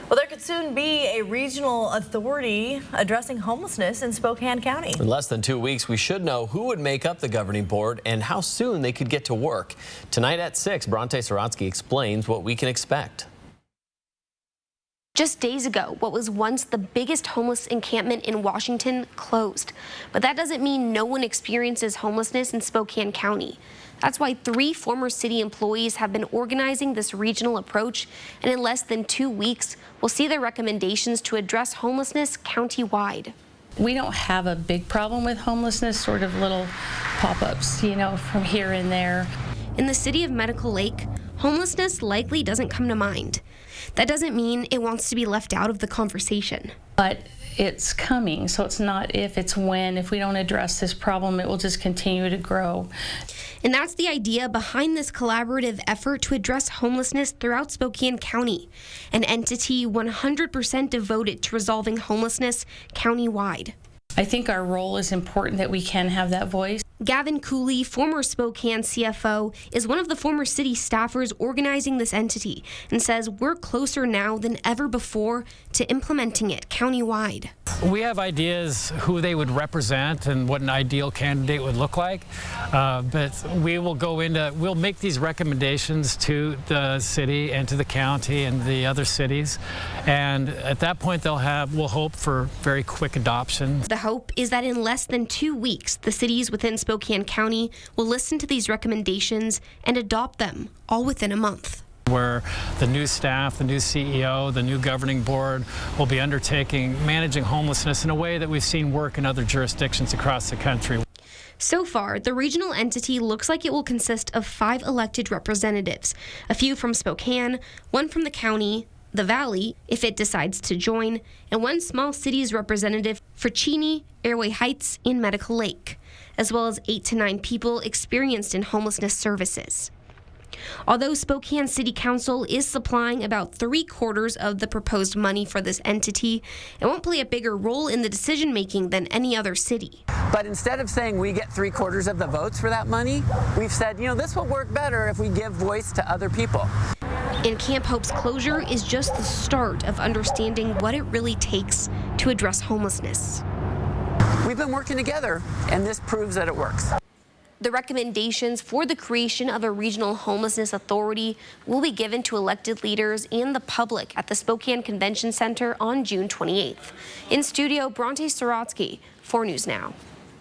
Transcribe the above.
Well, there could soon be a regional authority addressing homelessness in Spokane County. In less than 2 weeks, we should know who would make up the governing board and how soon they could get to work. Tonight at 6, Bronte Sorotsky explains what we can expect. Just days ago, what was once the biggest homeless encampment in Washington closed. But that doesn't mean no one experiences homelessness in Spokane County. That's why 3 former city employees have been organizing this regional approach, and in less than 2 weeks, we'll see their recommendations to address homelessness county-wide. We don't have a big problem with homelessness, sort of little pop-ups, from here and there. In the city of Medical Lake, homelessness likely doesn't come to mind. That doesn't mean it wants to be left out of the conversation. But it's coming, so it's not if, it's when. If we don't address this problem, it will just continue to grow. And that's the idea behind this collaborative effort to address homelessness throughout Spokane County, an entity 100% devoted to resolving homelessness countywide. I think our role is important, that we can have that voice. Gavin Cooley, former Spokane CFO, is one of the former city staffers organizing this entity and says we're closer now than ever before to implementing it countywide. We have ideas who they would represent and what an ideal candidate would look like, but we'll make these recommendations to the city and to the county and the other cities, and at that point we'll hope for very quick adoption. The hope is that in less than 2 weeks, the cities within Spokane County will listen to these recommendations and adopt them, all within a month. Where the new staff, the new CEO, the new governing board will be managing homelessness in a way that we've seen work in other jurisdictions across the country. So far, the regional entity looks like it will consist of 5 elected representatives, a few from Spokane, 1 from the county, the Valley, if it decides to join, and 1 small city's representative for Cheney, Airway Heights, and Medical Lake, as well as 8 to 9 people experienced in homelessness services. Although Spokane City Council is supplying about 3/4 of the proposed money for this entity, it won't play a bigger role in the decision-making than any other city. But instead of saying we get 3/4 of the votes for that money, we've said, this will work better if we give voice to other people. And Camp Hope's closure is just the start of understanding what it really takes to address homelessness. We've been working together, and this proves that it works. The recommendations for the creation of a regional homelessness authority will be given to elected leaders and the public at the Spokane Convention Center on June 28th. In studio, Bronte Sorotsky, 4 News Now.